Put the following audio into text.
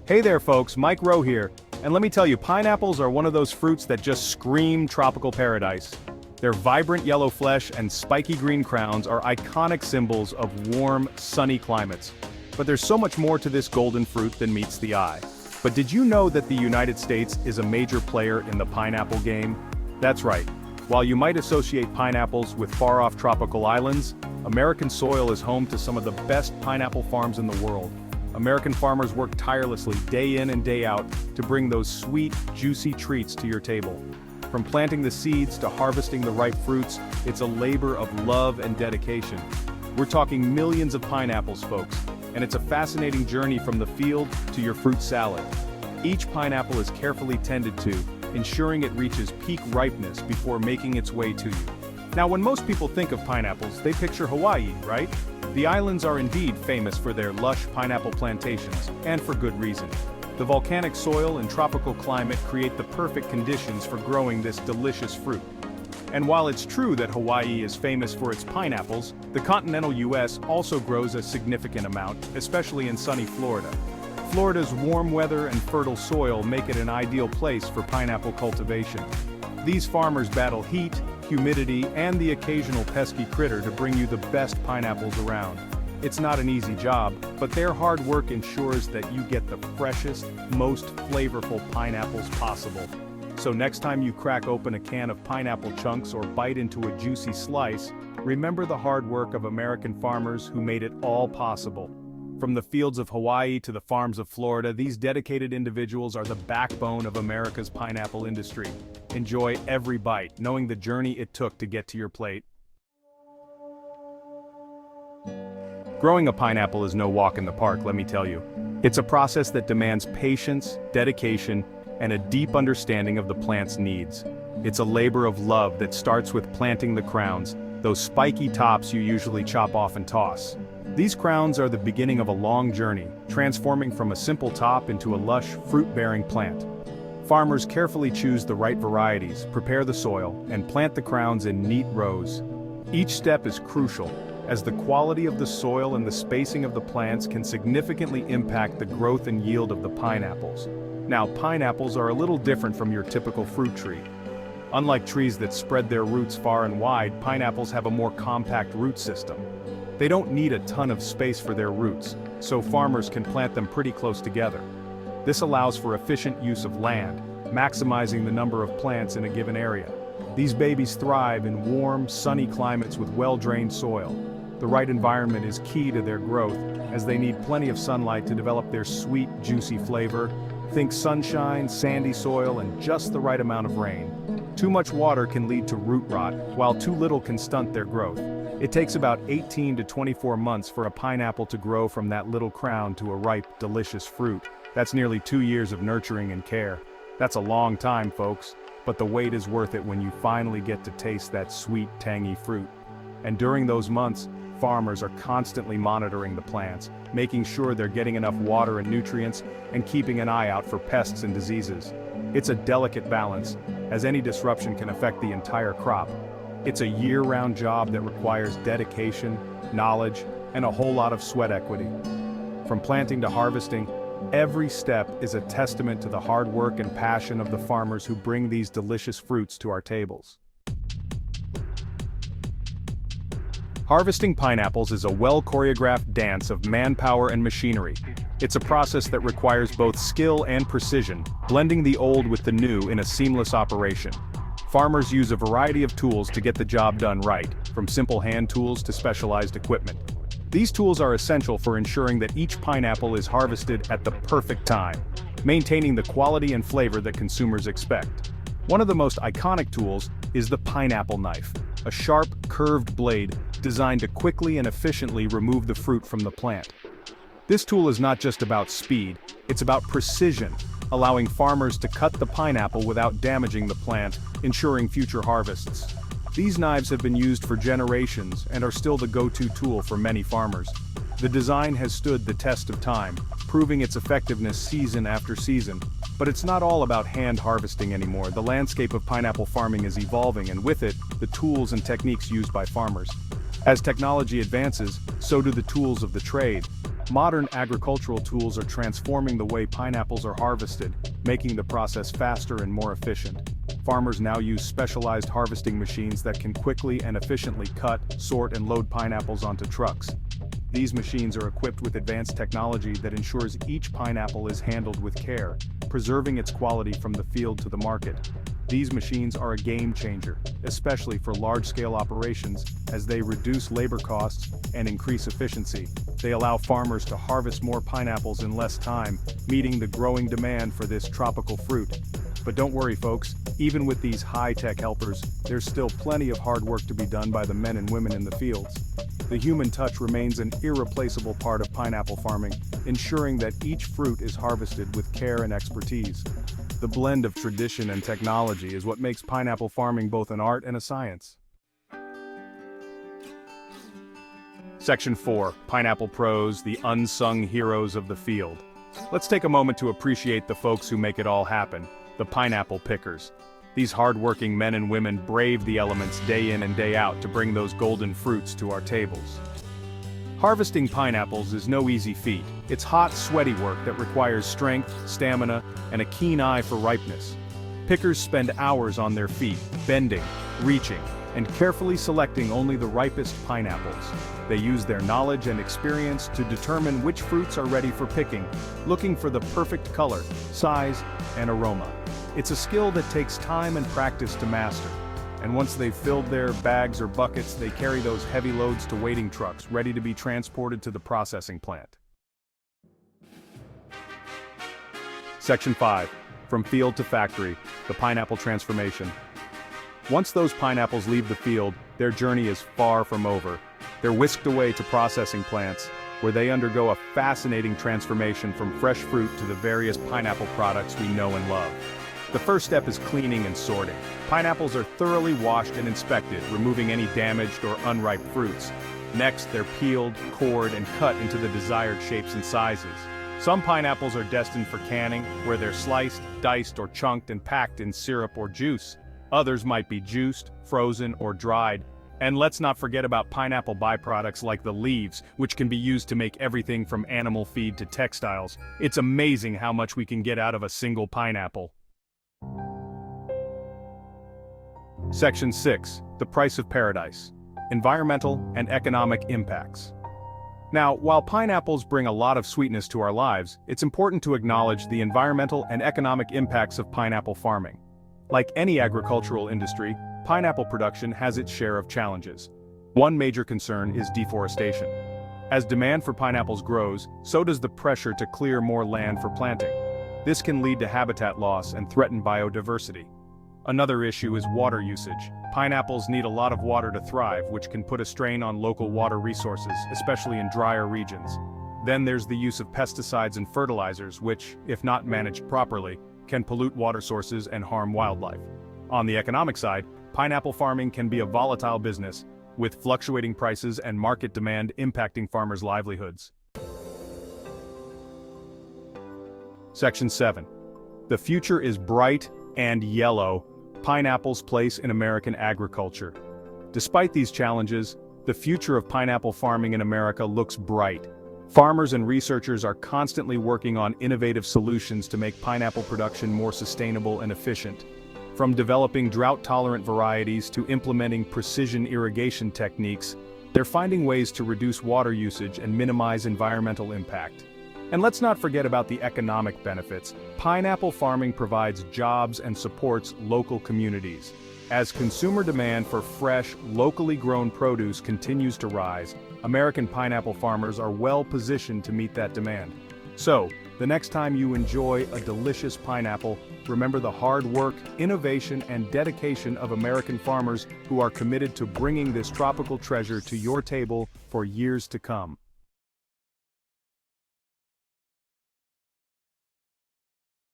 Hey there folks, Mike Rowe here, and let me tell you, pineapples are one of those fruits that just scream tropical paradise. Their vibrant yellow flesh and spiky green crowns are iconic symbols of warm, sunny climates. But there's so much more to this golden fruit than meets the eye. But did you know that the United States is a major player in the pineapple game? That's right. While you might associate pineapples with far-off tropical islands, American soil is home to some of the best pineapple farms in the world. American farmers work tirelessly day in and day out to bring those sweet, juicy treats to your table. From planting the seeds to harvesting the ripe fruits, it's a labor of love and dedication. We're talking millions of pineapples, folks, and it's a fascinating journey from the field to your fruit salad. Each pineapple is carefully tended to, ensuring it reaches peak ripeness before making its way to you. Now, when most people think of pineapples, they picture Hawaii, right? The islands are indeed famous for their lush pineapple plantations, and for good reason. The volcanic soil and tropical climate create the perfect conditions for growing this delicious fruit. And while it's true that Hawaii is famous for its pineapples, the continental US also grows a significant amount, especially in sunny Florida. Florida's warm weather and fertile soil make it an ideal place for pineapple cultivation. These farmers battle heat, humidity, and the occasional pesky critter to bring you the best pineapples around. It's not an easy job, but their hard work ensures that you get the freshest, most flavorful pineapples possible. So next time you crack open a can of pineapple chunks or bite into a juicy slice, remember the hard work of American farmers who made it all possible. From the fields of Hawaii to the farms of Florida, these dedicated individuals are the backbone of America's pineapple industry. Enjoy every bite, knowing the journey it took to get to your plate. Growing a pineapple is no walk in the park, let me tell you. It's a process that demands patience, dedication, and a deep understanding of the plant's needs. It's a labor of love that starts with planting the crowns, those spiky tops you usually chop off and toss. These crowns are the beginning of a long journey, transforming from a simple top into a lush, fruit-bearing plant. Farmers carefully choose the right varieties, prepare the soil, and plant the crowns in neat rows. Each step is crucial, as the quality of the soil and the spacing of the plants can significantly impact the growth and yield of the pineapples. Now, pineapples are a little different from your typical fruit tree. Unlike trees that spread their roots far and wide, pineapples have a more compact root system. They don't need a ton of space for their roots, so farmers can plant them pretty close together. This allows for efficient use of land, maximizing the number of plants in a given area. These babies thrive in warm, sunny climates with well-drained soil. The right environment is key to their growth, as they need plenty of sunlight to develop their sweet, juicy flavor. Think sunshine, sandy soil, and just the right amount of rain. Too much water can lead to root rot, while too little can stunt their growth. It takes about 18 to 24 months for a pineapple to grow from that little crown to a ripe, delicious fruit. That's nearly 2 years of nurturing and care. That's a long time, folks, but the wait is worth it when you finally get to taste that sweet, tangy fruit. And during those months, farmers are constantly monitoring the plants, making sure they're getting enough water and nutrients, and keeping an eye out for pests and diseases. It's a delicate balance, as any disruption can affect the entire crop. It's a year-round job that requires dedication, knowledge, and a whole lot of sweat equity. From planting to harvesting, every step is a testament to the hard work and passion of the farmers who bring these delicious fruits to our tables. Harvesting pineapples is a well-choreographed dance of manpower and machinery. It's a process that requires both skill and precision, blending the old with the new in a seamless operation. Farmers use a variety of tools to get the job done right, from simple hand tools to specialized equipment. These tools are essential for ensuring that each pineapple is harvested at the perfect time, maintaining the quality and flavor that consumers expect. One of the most iconic tools is the pineapple knife, a sharp, curved blade designed to quickly and efficiently remove the fruit from the plant. This tool is not just about speed, it's about precision, allowing farmers to cut the pineapple without damaging the plant, ensuring future harvests. These knives have been used for generations and are still the go-to tool for many farmers. The design has stood the test of time, proving its effectiveness season after season. But it's not all about hand harvesting anymore. The landscape of pineapple farming is evolving, and with it, the tools and techniques used by farmers. As technology advances, so do the tools of the trade. Modern agricultural tools are transforming the way pineapples are harvested, making the process faster and more efficient. Farmers now use specialized harvesting machines that can quickly and efficiently cut, sort, and load pineapples onto trucks. These machines are equipped with advanced technology that ensures each pineapple is handled with care, preserving its quality from the field to the market. These machines are a game changer, especially for large-scale operations, as they reduce labor costs and increase efficiency. They allow farmers to harvest more pineapples in less time, meeting the growing demand for this tropical fruit. But don't worry, folks, even with these high-tech helpers, there's still plenty of hard work to be done by the men and women in the fields. The human touch remains an irreplaceable part of pineapple farming, ensuring that each fruit is harvested with care and expertise. The blend of tradition and technology is what makes pineapple farming both an art and a science. Section 4. Pineapple Pros, the unsung heroes of the field. Let's take a moment to appreciate the folks who make it all happen, the pineapple pickers. These hard-working men and women brave the elements day in and day out to bring those golden fruits to our tables. Harvesting pineapples is no easy feat. It's hot, sweaty work that requires strength, stamina, and a keen eye for ripeness. Pickers spend hours on their feet, bending, reaching, and carefully selecting only the ripest pineapples. They use their knowledge and experience to determine which fruits are ready for picking, looking for the perfect color, size, and aroma. It's a skill that takes time and practice to master. And once they've filled their bags or buckets, they carry those heavy loads to waiting trucks, ready to be transported to the processing plant. Section 5. From field to factory, the pineapple transformation. Once those pineapples leave the field, their journey is far from over. They're whisked away to processing plants, where they undergo a fascinating transformation from fresh fruit to the various pineapple products we know and love. The first step is cleaning and sorting. Pineapples are thoroughly washed and inspected, removing any damaged or unripe fruits. Next, they're peeled, cored, and cut into the desired shapes and sizes. Some pineapples are destined for canning, where they're sliced, diced, or chunked and packed in syrup or juice. Others might be juiced, frozen, or dried. And let's not forget about pineapple byproducts like the leaves, which can be used to make everything from animal feed to textiles. It's amazing how much we can get out of a single pineapple. Section 6. The Price of Paradise. Environmental and Economic Impacts. Now, while pineapples bring a lot of sweetness to our lives, it's important to acknowledge the environmental and economic impacts of pineapple farming. Like any agricultural industry, pineapple production has its share of challenges. One major concern is deforestation. As demand for pineapples grows, so does the pressure to clear more land for planting. This can lead to habitat loss and threaten biodiversity. Another issue is water usage. Pineapples need a lot of water to thrive, which can put a strain on local water resources, especially in drier regions. Then there's the use of pesticides and fertilizers, which, if not managed properly, can pollute water sources and harm wildlife. On the economic side, pineapple farming can be a volatile business, with fluctuating prices and market demand impacting farmers' livelihoods. Section 7. The future is bright and yellow. Pineapple's place in American agriculture. Despite these challenges, the future of pineapple farming in America looks bright. Farmers and researchers are constantly working on innovative solutions to make pineapple production more sustainable and efficient. From developing drought-tolerant varieties to implementing precision irrigation techniques, they're finding ways to reduce water usage and minimize environmental impact. And let's not forget about the economic benefits. Pineapple farming provides jobs and supports local communities. As consumer demand for fresh, locally grown produce continues to rise, American pineapple farmers are well positioned to meet that demand. So, the next time you enjoy a delicious pineapple, remember the hard work, innovation, and dedication of American farmers who are committed to bringing this tropical treasure to your table for years to come.